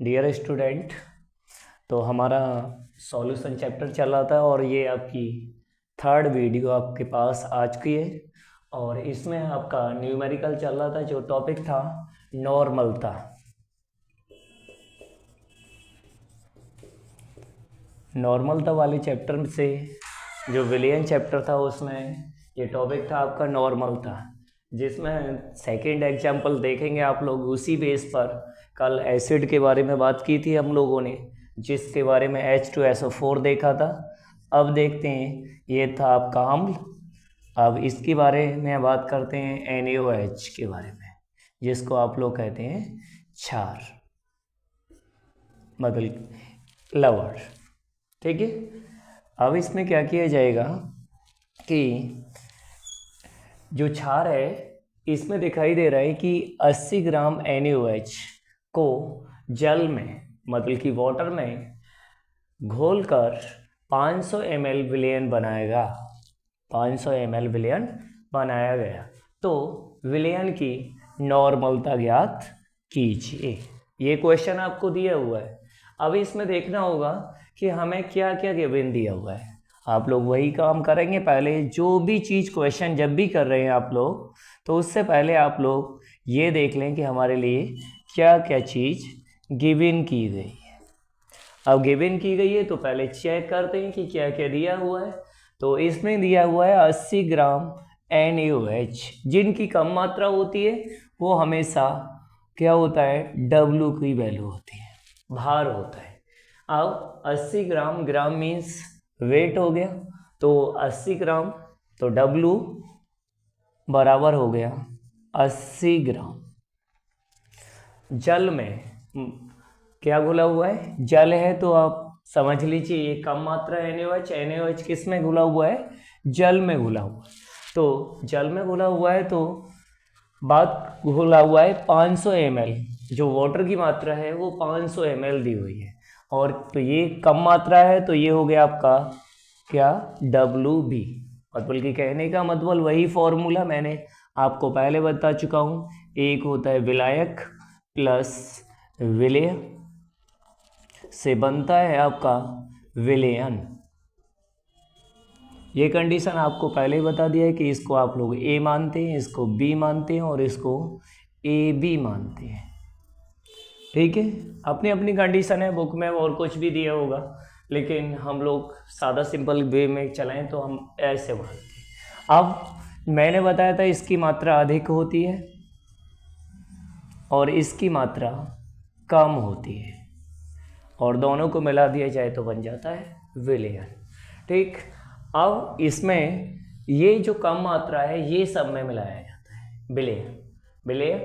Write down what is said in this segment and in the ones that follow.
Dear student, तो हमारा solution chapter चल रहा था और ये आपकी थर्ड वीडियो आपके पास आ चुकी है। और इसमें आपका न्यूमेरिकल चल रहा था, जो टॉपिक था नॉर्मलता। नॉर्मलता वाले चैप्टर से जो विलियन चैप्टर था उसमें ये टॉपिक था आपका नॉर्मलता, जिसमें सेकंड एग्जाम्पल देखेंगे आप लोग। उसी बेस पर कल एसिड के बारे में बात की थी हम लोगों ने, जिसके बारे में H2SO4 देखा था। अब देखते हैं, ये था आपका अम्ल। अब इसके बारे में बात करते हैं NaOH के बारे में, जिसको आप लोग कहते हैं क्षार, मतलब लवण। ठीक है। अब इसमें क्या किया जाएगा कि जो क्षार है इसमें दिखाई दे रहा है कि 80 ग्राम NaOH को जल में, मतलब कि वाटर में घोलकर 500 ml विलयन बनाएगा। 500 ml विलयन बनाया गया। तो विलयन की नॉर्मलता ज्ञात कीजिए। ये क्वेश्चन आपको दिया हुआ है। अब इसमें देखना होगा कि हमें क्या क्या गिवन दिया हुआ है। आप लोग वही काम करेंगे। पहले जो भी चीज़ क्वेश्चन जब भी कर रहे हैं आप लोग, तो उससे पहले आप लोग ये देख लें कि हमारे लिए क्या क्या चीज़ गिवन की गई है। अब गिवन की गई है तो पहले चेक करते हैं कि क्या क्या दिया हुआ है। तो इसमें दिया हुआ है 80 ग्राम NaOH। जिनकी कम मात्रा होती है वो हमेशा क्या होता है, W की वैल्यू होती है, भार होता है। अब 80 ग्राम, ग्राम मीन्स वेट हो गया, तो 80 ग्राम, तो W बराबर हो गया 80 ग्राम। जल में क्या घुला हुआ है, जल है, तो आप समझ लीजिए ये कम मात्रा है NaOH। NaOH किस में घुला हुआ है, जल में घुला हुआ है। तो जल में घुला हुआ है, तो बात घुला हुआ है 500 ml। जो वाटर की मात्रा है वो 500 ml दी हुई है, और तो ये कम मात्रा है, तो ये हो गया आपका क्या, WB। मतलब कि कहने का मतलब वही फॉर्मूला मैंने आपको पहले बता चुका हूँ। एक होता है विलायक प्लस विलेय से बनता है आपका विलयन। ये कंडीशन आपको पहले ही बता दिया है कि इसको आप लोग A मानते हैं, इसको B मानते हैं और इसको AB मानते हैं। ठीक है। अपनी अपनी कंडीशन है, बुक में और कुछ भी दिया होगा, लेकिन हम लोग सादा सिंपल वे में चलाएं तो हम ऐसे मानते हैं। अब मैंने बताया था इसकी मात्रा अधिक होती है और इसकी मात्रा कम होती है, और दोनों को मिला दिया जाए तो बन जाता है विलयन। ठीक। अब इसमें ये जो कम मात्रा है ये सब में मिलाया जाता है विलयन, विलयन।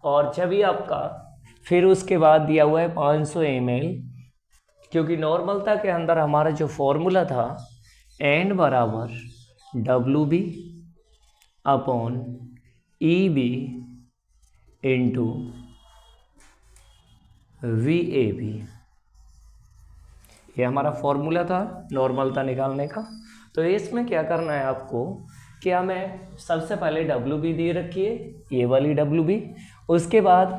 और जब ही आपका फिर उसके बाद दिया हुआ है 500 ml, क्योंकि नॉर्मलता के अंदर हमारा जो फॉर्मूला था N बराबर WB upon EB into VAB, ये हमारा फॉर्मूला था नॉर्मलता निकालने का। तो इसमें क्या करना है आपको, कि हमें सबसे पहले WB दे रखी है, ये वाली WB। उसके बाद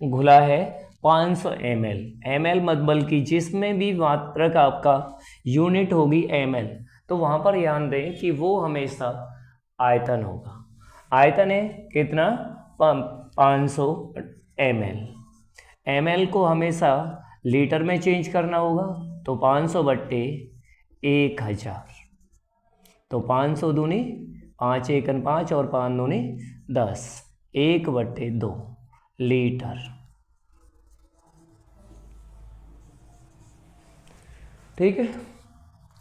घुला है 500 ml। ml मतलब कि जिसमें भी मात्रक आपका यूनिट होगी ml, तो वहाँ पर ध्यान दें कि वो हमेशा आयतन होगा। आयतन है कितना, 500 ml। ml को हमेशा लीटर में चेंज करना होगा, तो 500 बट्टे 1000, तो 500 दूनी 5 एकन 5 और 5 दूनी 10, 1/2 लीटर। ठीक है।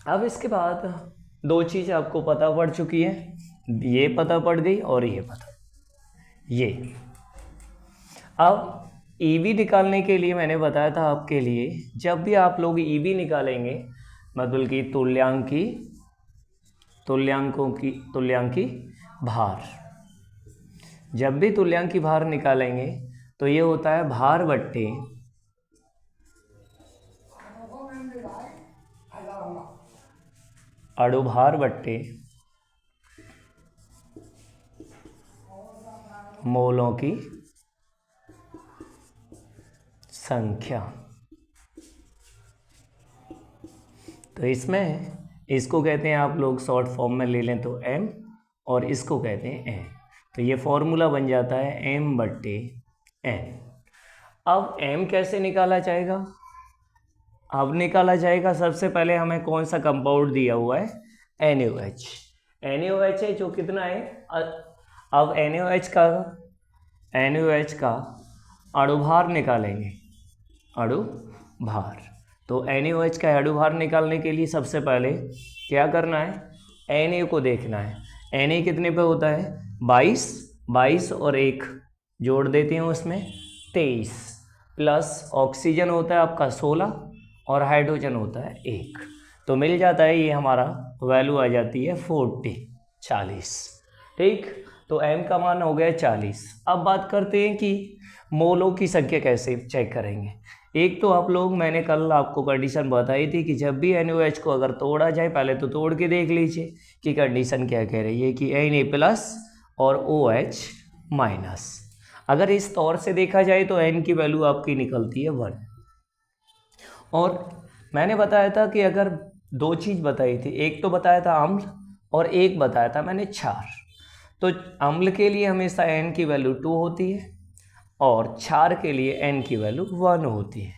अब इसके बाद दो चीज़ आपको पता पड़ चुकी है, ये पता पड़ गई और ये पता, ये। अब EB निकालने के लिए मैंने बताया था आपके लिए, जब भी आप लोग EB निकालेंगे, मतलब कि तुल्यांकी भार, जब भी तुल्यांकी भार निकालेंगे तो ये होता है भार बट्टे अणुभार बट्टे मोलों की संख्या। तो इसमें इसको कहते हैं, आप लोग शॉर्ट फॉर्म में ले लें तो m, और इसको कहते हैं n। तो ये फॉर्मूला बन जाता है m/n। अब m कैसे निकाला जाएगा? अब निकाला जाएगा, सबसे पहले हमें कौन सा कंपाउंड दिया हुआ है? NaOH। NaOH है जो कितना है? अब NaOH का अणुभार निकालेंगे, अणुभार। तो NaOH का अणुभार निकालने के लिए सबसे पहले क्या करना है? Na को देखना है। Na कितने पे होता है? 22 और 1 जोड़ देते हैं उसमें 23, प्लस ऑक्सीजन होता है आपका 16 और हाइड्रोजन होता है 1। तो मिल जाता है, ये हमारा वैल्यू आ जाती है 40। ठीक, तो m का मान हो गया 40। अब बात करते हैं कि मोलों की संख्या कैसे चेक करेंगे। एक तो आप लोग, मैंने कल आपको कंडीशन बताई थी कि जब भी NaOH को अगर तोड़ा जाए, पहले तो तोड़ के देख लीजिए कि कंडीशन क्या कह रही है कि Na+ और OH-। अगर इस तौर से देखा जाए तो n की वैल्यू आपकी निकलती है 1। और मैंने बताया था कि अगर दो चीज़ बताई थी, एक तो बताया था अम्ल और एक बताया था मैंने क्षार। तो अम्ल के लिए हमेशा n की वैल्यू 2 होती है और क्षार के लिए n की वैल्यू 1 होती है।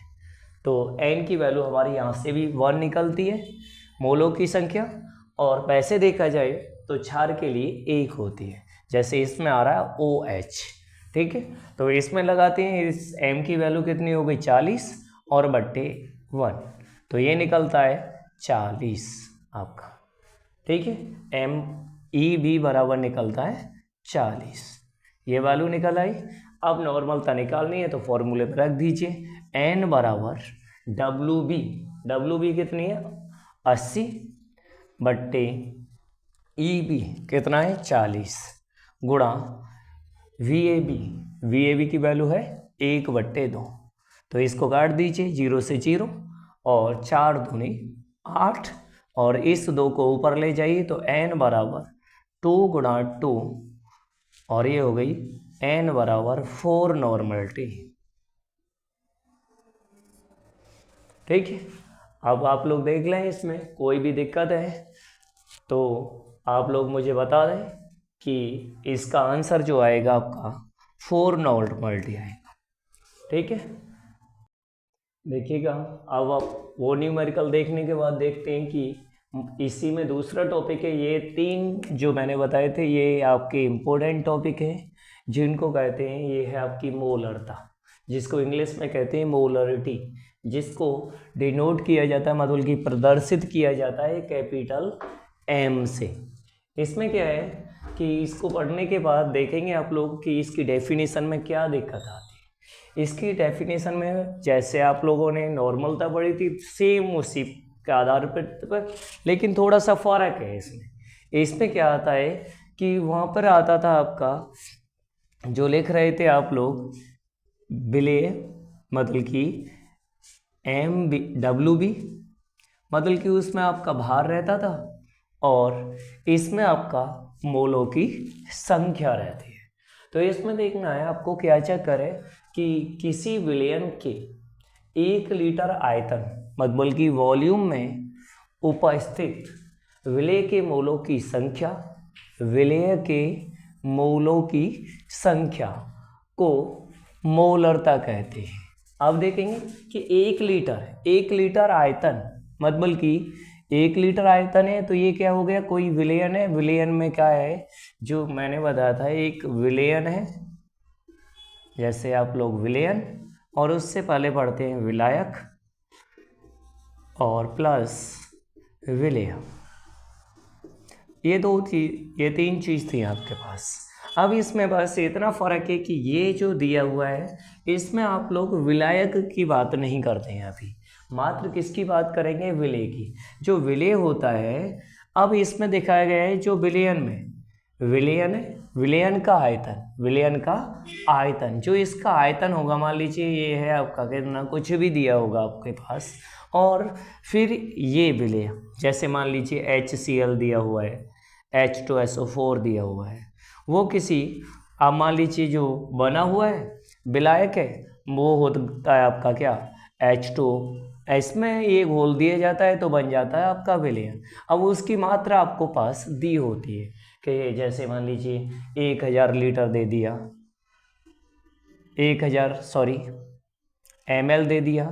तो n की वैल्यू हमारी यहाँ से भी 1 निकलती है, मोलों की संख्या। और वैसे देखा जाए तो क्षार के लिए 1 होती है, जैसे इसमें आ रहा है OH। ठीक है, तो इसमें लगाते हैं, इस m की वैल्यू कितनी हो गई? 40 और बट्टे 1, तो ये निकलता है 40 आपका। ठीक है, MEb बराबर निकलता है 40। ये वैल्यू निकल आई। अब नॉर्मलता निकालनी है तो फॉर्मूले पर रख दीजिए, n बराबर WB। WB कितनी है? 80 बट्टे EB कितना है? 40 गुणा VAB। VAB की वैल्यू है 1/2। तो इसको काट दीजिए, 0 से 0 और 4 दूनी 8, और इस 2 को ऊपर ले जाइए तो n बराबर 2 गुणा 2, और ये हो गई n बराबर 4 नॉर्मलिटी। ठीक है, अब आप लोग देख लें, इसमें कोई भी दिक्कत है तो आप लोग मुझे बता दें कि इसका आंसर जो आएगा आपका 4 नॉर्मलिटी आएगा। ठीक है, देखिएगा। अब आप वो न्यूमेरिकल देखने के बाद देखते हैं कि इसी में दूसरा टॉपिक है। ये 3 जो मैंने बताए थे ये आपके इम्पोर्टेंट टॉपिक है, जिनको कहते हैं, ये है आपकी मोलरता, जिसको इंग्लिश में कहते हैं मोलरिटी, जिसको डिनोट किया जाता है, मतलब कि प्रदर्शित किया जाता है कैपिटल M से। इसमें क्या है कि इसको पढ़ने के बाद देखेंगे आप लोग कि इसकी डेफिनेशन में क्या दिक्कत आती है। इसकी डेफिनेशन में जैसे आप लोगों ने नॉर्मलता पढ़ी थी, सेम उसी के आधार पर, लेकिन थोड़ा सा फर्क है इसमें। इसमें क्या आता है कि वहाँ पर आता था आपका, जो लिख रहे थे आप लोग, विलेय, मतलब कि WB, मतलब कि उसमें आपका भार रहता था, और इसमें आपका मोलों की संख्या रहती है। तो इसमें देखना है आपको क्या चेक करें कि किसी विलयन के 1 लीटर आयतन, मतलब कि वॉल्यूम में उपस्थित विलेय के मोलों की संख्या, विलेय के मोलों की संख्या को मोलरता कहते हैं। अब देखेंगे कि 1 लीटर आयतन, मतलब कि 1 लीटर आयतन है, तो ये क्या हो गया? कोई विलयन है। विलयन में क्या है, जो मैंने बताया था, एक विलयन है, जैसे आप लोग विलयन, और उससे पहले पढ़ते हैं विलायक और प्लस विलेय। ये 3 चीज़ थी आपके पास। अब इसमें बस इतना फ़र्क है कि ये जो दिया हुआ है, इसमें आप लोग विलायक की बात नहीं करते हैं अभी, मात्र किसकी बात करेंगे? विलेय की। जो विलेय होता है, अब इसमें दिखाया गया है जो विलयन में विलयन है, विलयन का आयतन, जो इसका आयतन होगा, मान लीजिए ये है आपका कितना, कुछ भी दिया होगा आपके पास, और फिर ये विलेय, जैसे मान लीजिए HCl दिया हुआ है, H2SO4 दिया हुआ है, वो किसी, आप मान लीजिए जो बना हुआ है विलायक है, वो होता है आपका क्या, H2O। इसमें ये घोल दिया जाता है तो बन जाता है आपका विलयन। अब उसकी मात्रा आपको पास दी होती है कि जैसे मान लीजिए 1000 लीटर दे दिया, 1000 ml दे दिया,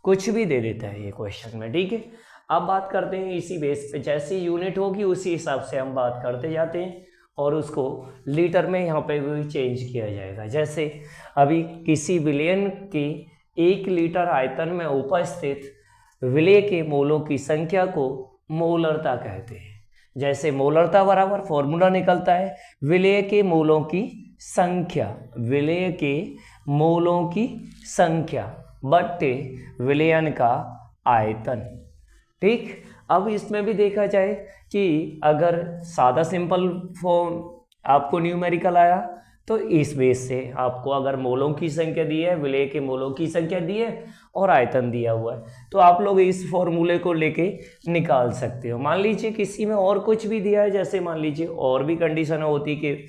कुछ भी दे देता है ये क्वेश्चन में, ठीक है। अब बात करते हैं इसी बेस पे, जैसी यूनिट होगी उसी हिसाब से हम बात करते जाते हैं और उसको लीटर में यहाँ पे भी चेंज किया जाएगा। जैसे अभी किसी विलयन के 1 लीटर आयतन में उपस्थित विलय के मोलों की संख्या को मोलरता कहते हैं। जैसे मोलरता बराबर फॉर्मूला निकलता है विलय के मोलों की संख्या, विलय के मोलों की संख्या बट्टे विलयन का आयतन, ठीक। अब इसमें भी देखा जाए कि अगर सादा सिंपल फॉर्म आपको न्यूमेरिकल आया तो इस बेस से आपको अगर मोलों की संख्या दी है, विलय के मोलों की संख्या दी है और आयतन दिया हुआ है, तो आप लोग इस फॉर्मूले को लेके निकाल सकते हो। मान लीजिए किसी में और कुछ भी दिया है, जैसे मान लीजिए और भी कंडीशन होती कि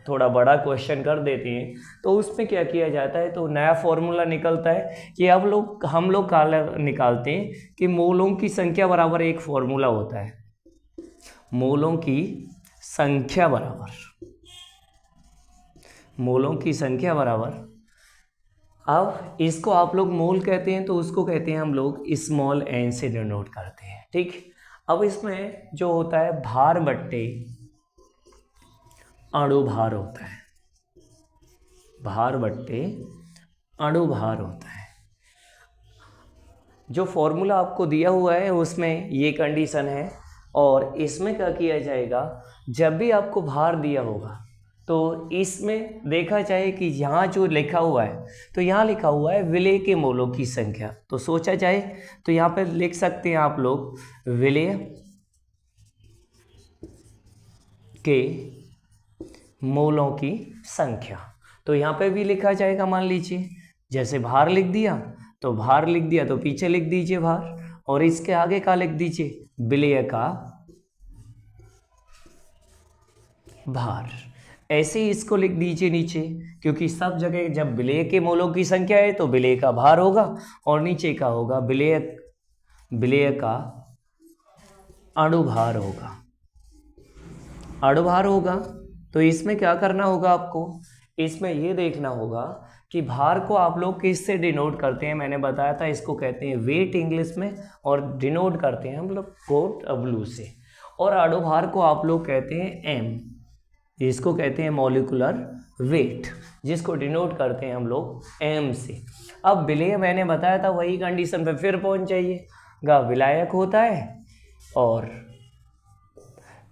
थोड़ा बड़ा क्वेश्चन कर देते हैं, तो उसमें क्या किया जाता है, तो नया फॉर्मूला निकलता है कि अब हम लोग निकालते हैं कि मोलों की संख्या बराबर एक फॉर्मूला होता है, मोलों की संख्या बराबर, मोलों की संख्या बराबर, अब इसको आप लोग मोल कहते हैं तो उसको कहते हैं हम लोग स्मॉल n से डिनोट करते हैं, ठीक। अब इसमें जो होता है भार बट्टे अणुभार होता है, भार बट्टे अणुभार होता है। जो फॉर्मूला आपको दिया हुआ है उसमें ये कंडीशन है और इसमें क्या किया जाएगा, जब भी आपको भार दिया होगा तो इसमें देखा जाए कि यहाँ जो लिखा हुआ है, तो यहाँ लिखा हुआ है विलय के मोलों की संख्या, तो सोचा जाए तो यहाँ पे लिख सकते हैं आप लोग विलय के मोलों की संख्या। तो यहाँ पे भी लिखा जाएगा, मान लीजिए जैसे भार लिख दिया तो भार लिख दिया तो पीछे लिख दीजिए भार, और इसके आगे का लिख दीजिए विलय का भार, ऐसे ही इसको लिख दीजिए नीचे, क्योंकि सब जगह जब विलय के मोलों की संख्या है तो विलय का भार होगा और नीचे का होगा विलय का अणुभार होगा, अणुभार होगा। तो इसमें क्या करना होगा आपको, इसमें ये देखना होगा कि भार को आप लोग किससे डिनोट करते हैं, मैंने बताया था इसको कहते हैं वेट इंग्लिश में, और डिनोट करते हैं हम लोग कोट W से, और अणुभार को आप लोग कहते हैं M, इसको कहते हैं मॉलिक्यूलर वेट, जिसको डिनोट करते हैं हम लोग M से। अब विलय मैंने बताया था वही कंडीशन पे फिर पहुंच जाइएगा, विलायक होता है और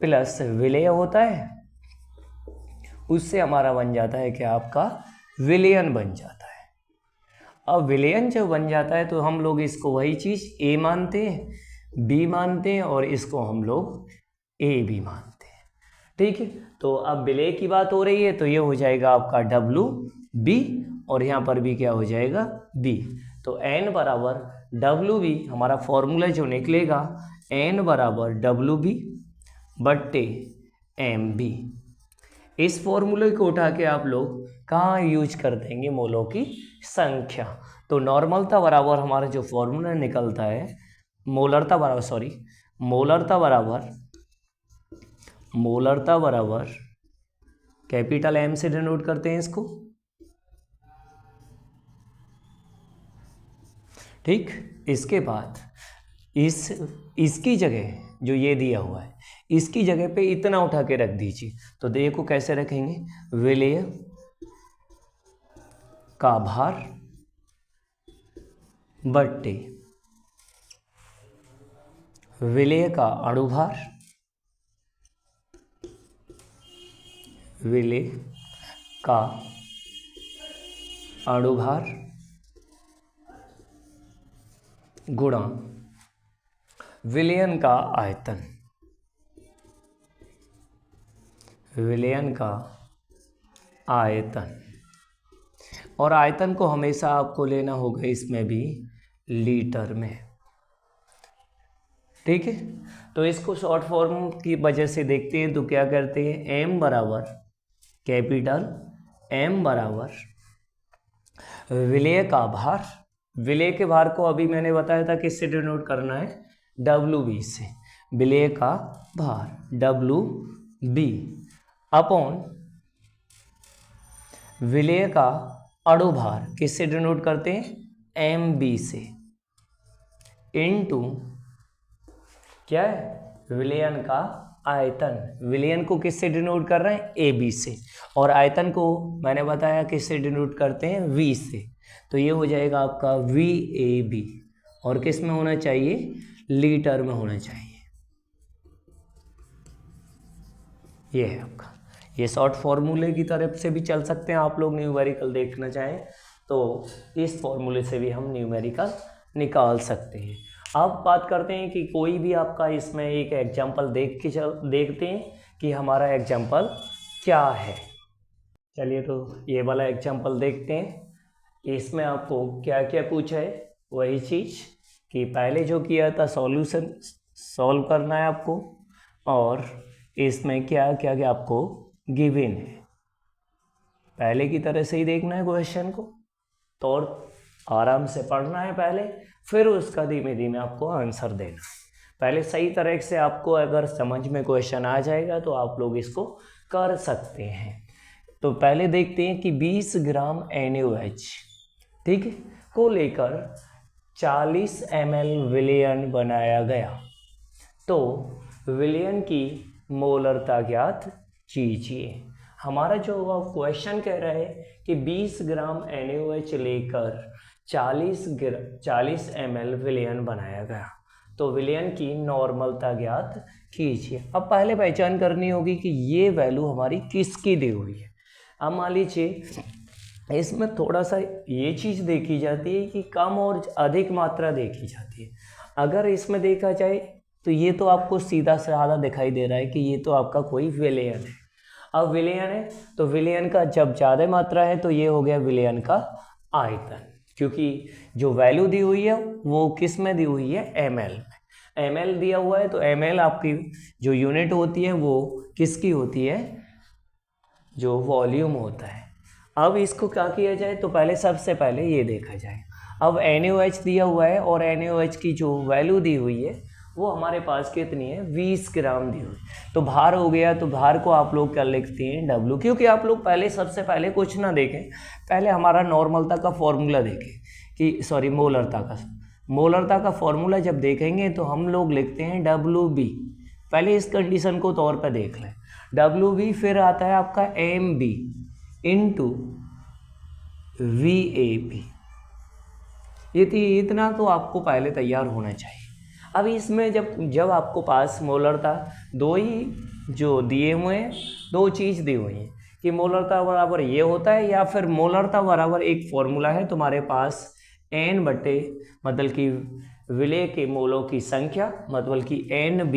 प्लस विलय होता है, उससे हमारा बन जाता है कि आपका विलयन बन जाता है। अब विलयन जब बन जाता है तो हम लोग इसको वही चीज़ A मानते हैं, B मानते हैं और इसको हम लोग AB मानते हैं, ठीक है। तो अब विलय की बात हो रही है तो ये हो जाएगा आपका WB और यहाँ पर भी क्या हो जाएगा B। तो N बराबर WB, हमारा फॉर्मूला जो निकलेगा N बराबर WB बट्टे MB। इस फॉर्मूले को उठा के आप लोग कहाँ यूज कर देंगे, मोलों की संख्या। तो नॉर्मलता बराबर हमारा जो फॉर्मूला निकलता है मोलरता बराबर कैपिटल M से डिनोट करते हैं इसको, ठीक। इसके बाद इसकी जगह जो ये दिया हुआ है इसकी जगह पे इतना उठा के रख दीजिए, तो देखो कैसे रखेंगे, विलय का भार बट्टे विलय का अणुभार, विलय का अणुभार गुणा विलयन का आयतन, विलयन का आयतन। और आयतन को हमेशा आपको लेना होगा इसमें भी लीटर में, ठीक है। तो इसको शॉर्ट फॉर्म की वजह से देखते हैं तो क्या करते हैं, M बराबर कैपिटल M बराबर विलेय का भार, विलेय के भार को अभी मैंने बताया था किससे डिनोट करना है, WB से। विलेय का भार WB अपॉन विलेय का अणुभार किससे डिनोट करते हैं, MB से, इनटू क्या है, विलयन का आयतन। विलयन को किससे डिनोट कर रहे हैं, AB से, और आयतन को मैंने बताया किससे डिनोट करते हैं, V से। तो ये हो जाएगा आपका VAB, और किस में होना चाहिए, लीटर में होना चाहिए। ये है आपका, ये शॉर्ट फॉर्मूले की तरफ से भी चल सकते हैं आप लोग, न्यूमेरिकल देखना चाहें तो इस फॉर्मूले से भी हम न्यूमेरिकल निकाल सकते हैं। अब बात करते हैं कि कोई भी आपका इसमें एक एग्जाम्पल देखते हैं कि हमारा एग्जाम्पल क्या है। चलिए तो ये वाला एग्जाम्पल देखते हैं। इसमें आपको क्या क्या पूछा है, वही चीज़ कि पहले जो किया था सॉल्यूशन सॉल्व करना है आपको, और इसमें क्या क्या क्या आपको गिवन है, पहले की तरह से ही देखना है क्वेश्चन को, तो और आराम से पढ़ना है पहले, फिर उसका धीमे धीमे आपको आंसर देना है। पहले सही तरह से आपको अगर समझ में क्वेश्चन आ जाएगा तो आप लोग इसको कर सकते हैं। तो पहले देखते हैं कि 20 ग्राम NaOH, ठीक है, को लेकर 40 ml विलयन बनाया गया, तो विलयन की मोलरता ज्ञात कीजिए। हमारा जो क्वेश्चन कह रहा है कि 20 ग्राम NaOH लेकर 40 ml विलयन बनाया गया, तो विलयन की नॉर्मलता ज्ञात कीजिए। अब पहले पहचान करनी होगी कि ये वैल्यू हमारी किसकी दी हुई है। अब मान लीजिए इसमें थोड़ा सा ये चीज़ देखी जाती है कि कम और अधिक मात्रा देखी जाती है। अगर इसमें देखा जाए तो ये तो आपको सीधा साधा दिखाई दे रहा है कि ये तो आपका कोई विलयन है। अब विलयन है तो विलयन का जब ज़्यादा मात्रा है तो ये हो गया विलयन का आयतन, क्योंकि जो वैल्यू दी हुई है वो किस में दी हुई है, ml में। ml दिया हुआ है तो ml आपकी जो यूनिट होती है वो किसकी होती है, जो वॉल्यूम होता है। अब इसको क्या किया जाए, तो पहले सबसे पहले ये देखा जाए। अब NaOH दिया हुआ है और NaOH की जो वैल्यू दी हुई है वो हमारे पास कितनी है, 20 ग्राम दी हुई। तो भार हो गया, तो भार को आप लोग क्या लिखते हैं, W, क्योंकि आप लोग पहले सबसे पहले कुछ ना देखें, पहले हमारा नॉर्मलता का फॉर्मूला देखें कि सॉरी मोलरता का फॉर्मूला जब देखेंगे तो हम लोग लिखते हैं WB। पहले इस कंडीशन को तौर पर देख लें, WB, फिर आता है आपका MB इंटू VAB। इतना तो आपको पहले तैयार होना चाहिए। अब इसमें जब आपको पास मोलरता दो ही जो दिए हुए हैं, दो चीज़ दी हुई हैं कि मोलरता बराबर ये होता है, या फिर मोलरता बराबर एक फॉर्मूला है तुम्हारे पास N बटे मतलब कि विलय के मोलों की संख्या, मतलब कि NB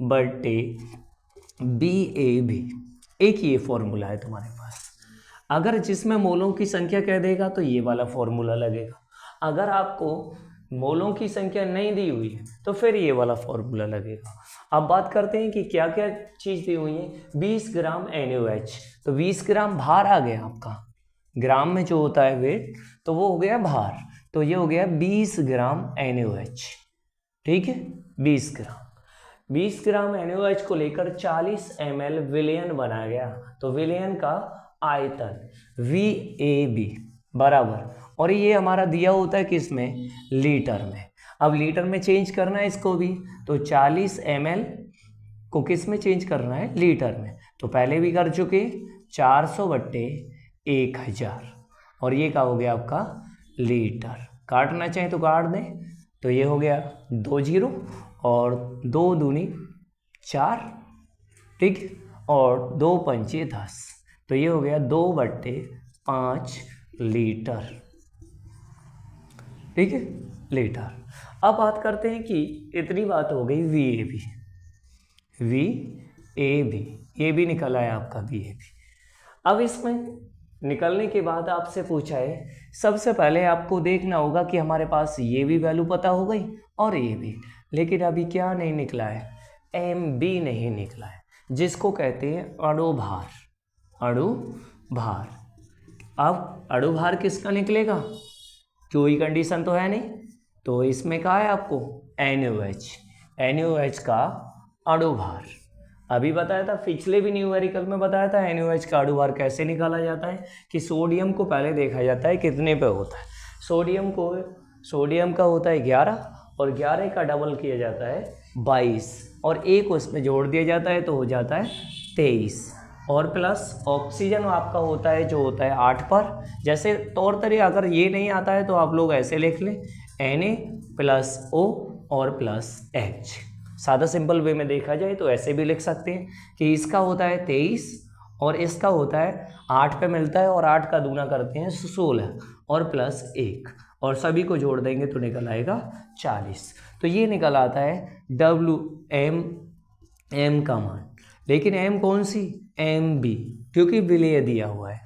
बटे BAB, एक ये फॉर्मूला है तुम्हारे पास। अगर जिसमें मोलों की संख्या कह देगा तो ये वाला फॉर्मूला लगेगा, अगर आपको मोलों की संख्या नहीं दी हुई है तो फिर ये वाला फॉर्मूला लगेगा। अब बात करते हैं कि क्या क्या चीज़ दी हुई है। 20 ग्राम NaOH, तो 20 ग्राम भार आ गया आपका, ग्राम में जो होता है वेट, तो वो हो गया भार, तो ये हो गया 20 ग्राम NaOH, ठीक है। 20 ग्राम NaOH को लेकर 40 ml विलयन बनाया गया, तो विलयन का आयतन VAB बराबर, और ये हमारा दिया होता है किस में, लीटर में। अब लीटर में चेंज करना है इसको भी, तो 40 ml को किस में चेंज करना है, लीटर में। तो पहले भी कर चुके, 400 बट्टे 1000, और ये क्या हो गया आपका लीटर। काटना चाहे तो काट दें, तो ये हो गया 2 0 और 2 दूनी 4, ठीक, और 2 पंचे 10, तो ये हो गया 2/5 लीटर, ठीक है, लीटर। अब बात करते हैं कि इतनी बात हो गई VAB, ये भी निकल आया आपका VAB। अब इसमें निकलने के बाद आपसे पूछा है, सबसे पहले आपको देखना होगा कि हमारे पास ये भी वैल्यू पता हो गई और ये भी, लेकिन अभी क्या नहीं निकला है, MB नहीं निकला है, जिसको कहते हैं अणुभार। अब अणुभार किसका निकलेगा, कोई कंडीशन तो है नहीं, तो इसमें कहा है आपको NaOH, NaOH का अणुभार। अभी बताया था, पिछले भी न्यूमेरिकल में बताया था NaOH का अणुभार कैसे निकाला जाता है, कि सोडियम को पहले देखा जाता है कितने पे होता है। सोडियम का होता है 11 और 11 का डबल किया जाता है 22 और एक उसमें जोड़ दिया जाता है तो हो जाता है 23 और प्लस ऑक्सीजन आपका होता है जो होता है 8 पर। जैसे तौर तरीका अगर ये नहीं आता है तो आप लोग ऐसे लिख लें Na+O और +H। सादा सिंपल वे में देखा जाए तो ऐसे भी लिख सकते हैं कि इसका होता है 23 और इसका होता है 8 पे मिलता है और 8 का दूना करते हैं 16 और +1 और सभी को जोड़ देंगे तो निकल आएगा 40। तो ये निकल आता है WM का मान। लेकिन M कौन सी, MB, क्योंकि विलेय दिया हुआ है।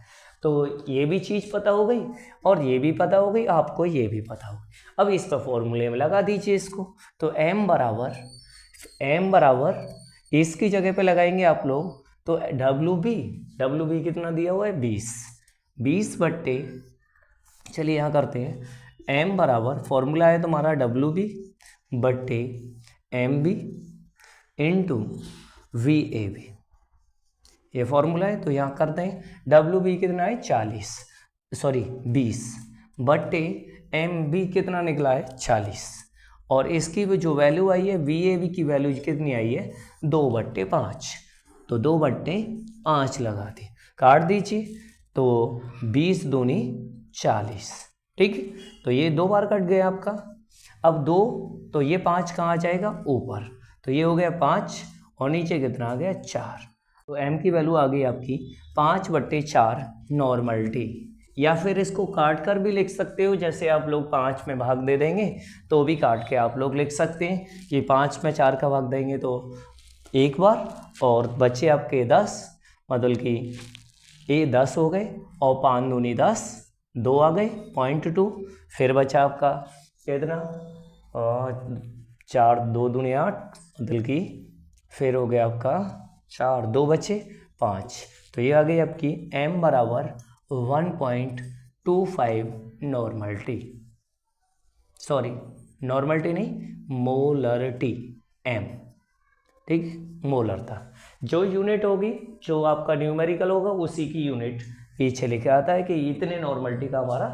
तो ये भी चीज़ पता हो गई और ये भी पता हो गई, आपको ये भी पता हो गई। अब इस पर फॉर्मूले में लगा दीजिए इसको। तो M बराबर इसकी जगह पे लगाएंगे आप लोग तो WB कितना दिया हुआ है 20 बट्टे, चलिए यहाँ करते हैं M बराबर फॉर्मूला है तुम्हारा WB बट्टे MB इंटू VAB, ये फॉर्मूला है। तो यहाँ करते हैं WB कितना है 20 बट्टे MB कितना निकला है 40 और इसकी जो वैल्यू आई है VAB की वैल्यू कितनी आई है 2/5, तो 2/5 लगा दी, काट दीजिए तो 20 दूनी 40, ठीक। तो ये 2 बार कट गया आपका। अब 2 तो ये 5 कहाँ जाएगा ऊपर, तो ये हो गया 5 और नीचे कितना आ गया 4। तो M की वैल्यू आ गई आपकी 5/4 नॉर्मलिटी, या फिर इसको काट कर भी लिख सकते हो, जैसे आप लोग 5 में भाग दे देंगे तो भी काट के आप लोग लिख सकते हैं कि 5 में 4 का भाग देंगे तो एक बार और बचे आपके 10, मतलब कि ये 10 हो गए और 5 दूनी 10, 2 आ गए 0.2, फिर बचा आपका कितना 4 2 दूनी 8, मतलब कि फिर हो गया आपका 4 2 बचे 5, तो ये आ गई आपकी M बराबर 1.25 नॉर्मलिटी, सॉरी नॉर्मलिटी नहीं मोलरिटी M, ठीक, मोलरता। जो यूनिट होगी जो आपका न्यूमेरिकल होगा उसी की यूनिट पीछे लिखा आता है कि इतने नॉर्मलिटी का हमारा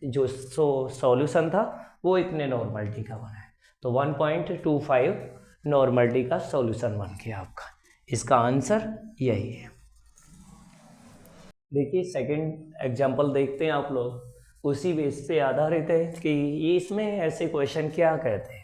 जो सॉल्यूशन था वो इतने नॉर्मलिटी का बना है, तो 1.25 नॉर्मलिटी का सॉल्यूशन बन गया आपका। इसका आंसर यही है। देखिए सेकंड एग्जांपल देखते हैं आप लोग, उसी बेस पे आधारित है कि ये इसमें ऐसे क्वेश्चन क्या कहते हैं।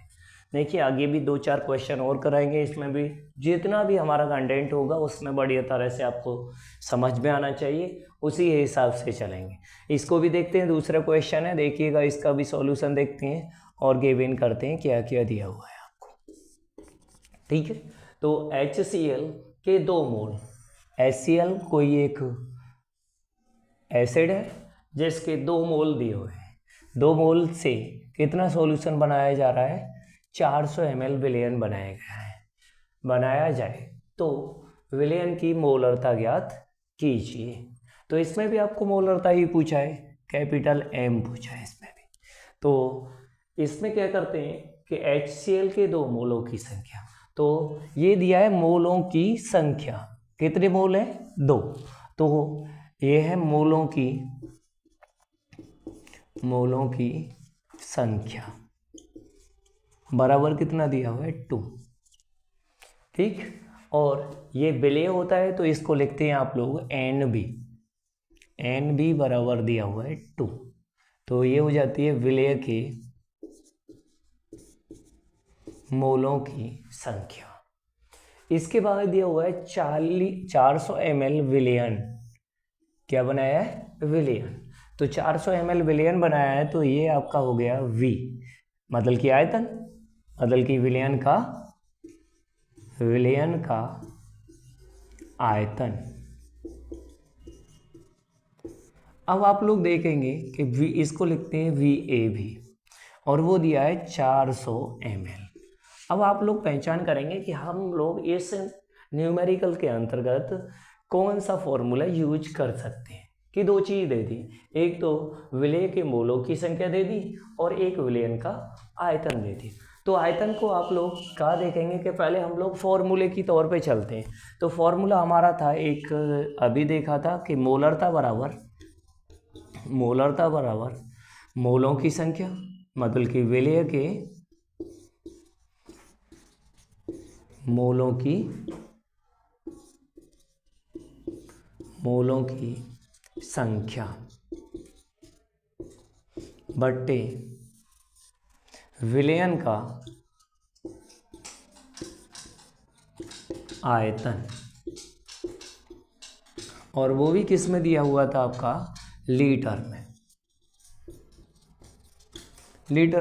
देखिए आगे भी 2-4 क्वेश्चन और कराएंगे, इसमें भी जितना भी हमारा कंटेंट होगा उसमें बढ़िया तरह से आपको समझ में आना चाहिए, उसी हिसाब से चलेंगे। इसको भी देखते हैं, दूसरा क्वेश्चन है, देखिएगा इसका भी सॉल्यूशन देखते हैं और गिवन करते हैं क्या क्या दिया हुआ है आपको, ठीक है। तो HCl के 2 मोल, HCl कोई एक एसिड है जिसके 2 मोल दिए हुए हैं, 2 मोल से कितना सॉल्यूशन बनाया जा रहा है 400 ml विलयन बनाया गया है। बनाया जाए तो विलयन की मोलरता ज्ञात कीजिए। तो इसमें भी आपको मोलरता ही पूछा है, कैपिटल M पूछा है इसमें भी। तो इसमें क्या करते हैं कि HCl के 2 मोलों की संख्या, तो ये दिया है मोलों की संख्या, कितने मोल है 2, तो ये है मोलों की संख्या बराबर कितना दिया हुआ है 2, ठीक। और ये विलेय होता है तो इसको लिखते हैं आप लोग NB बराबर दिया हुआ है 2, तो ये हो जाती है विलेय के मोलों की संख्या। इसके बाद दिया हुआ है 400 ml विलयन, क्या बनाया है विलयन, तो 400 ml विलयन बनाया है, तो ये आपका हो गया V, मतलब कि आयतन, मतलब कि विलयन का आयतन। अब आप लोग देखेंगे कि इसको लिखते हैं VAB और वो दिया है 400 ml। अब आप लोग पहचान करेंगे कि हम लोग इस न्यूमेरिकल के अंतर्गत कौन सा फॉर्मूला यूज कर सकते हैं, कि दो चीज़ दे दी, एक तो विलेय के मोलों की संख्या दे दी और एक विलयन का आयतन दे दी। तो आयतन को आप लोग क्या देखेंगे कि पहले हम लोग फॉर्मूले की तौर पे चलते हैं। तो फॉर्मूला हमारा था एक, अभी देखा था कि मोलरता बराबर मोलों की संख्या, मतलब कि विलेय के मोलों की संख्या बट्टे विलयन का आयतन, और वो भी किस में दिया हुआ था आपका, लीटर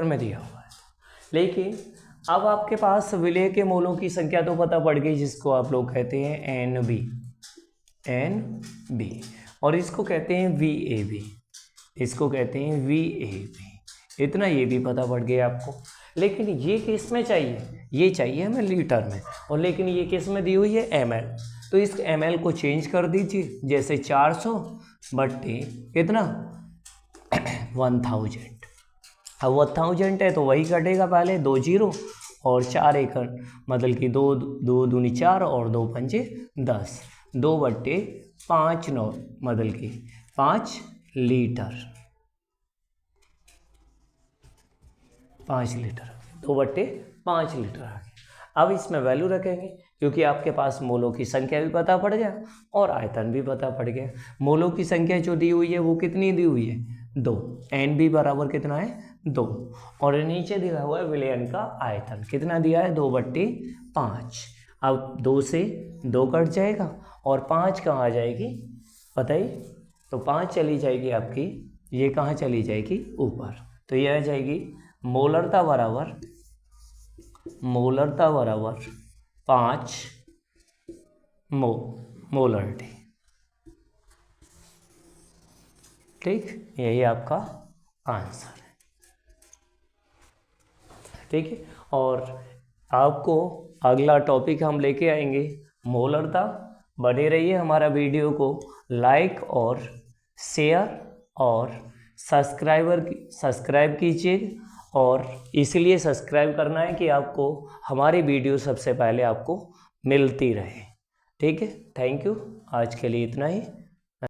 में दिया हुआ है। लेकिन अब आपके पास विलेय के मोलों की संख्या तो पता पड़ गई, जिसको आप लोग कहते हैं NB, और इसको कहते हैं VAB, इतना ये भी पता पड़ गया आपको। लेकिन ये किस में चाहिए, ये चाहिए हमें लीटर में, और लेकिन ये किस में दी हुई है, ml। तो इस ml को चेंज कर दीजिए, जैसे 400 बट्टे कितना 1000। अब 1000 है तो वही कटेगा, पहले 2 जीरो और 4 एकड़, मतलब कि 2 दूनी 4 और 2 पंजे 10, 2/5 9, मतलब कि 5 लीटर, 5 लीटर, 2/5 लीटर आ गया। अब इसमें वैल्यू रखेंगे, क्योंकि आपके पास मोलों की संख्या भी पता पड़ गया और आयतन भी पता पड़ गया। मोलों की संख्या जो दी हुई है वो कितनी दी हुई है, 2, NB बराबर कितना है 2, और नीचे दिया हुआ है विलयन का आयतन, कितना दिया है 2/5। अब 2 से 2 कट जाएगा और 5 कहाँ आ जाएगी बताइए, तो 5 चली जाएगी आपकी, ये कहाँ चली जाएगी ऊपर, तो ये आ जाएगी मोलरता बराबर 5 मोलरिटी। ठीक, यही आपका आंसर है। ठीक है, और आपको अगला टॉपिक हम लेके आएंगे मोलरता। बने रहिए, हमारा वीडियो को लाइक और शेयर और सब्सक्राइब कीजिए, और इसलिए सब्सक्राइब करना है कि आपको हमारी वीडियो सबसे पहले आपको मिलती रहे। ठीक है, थैंक यू, आज के लिए इतना ही।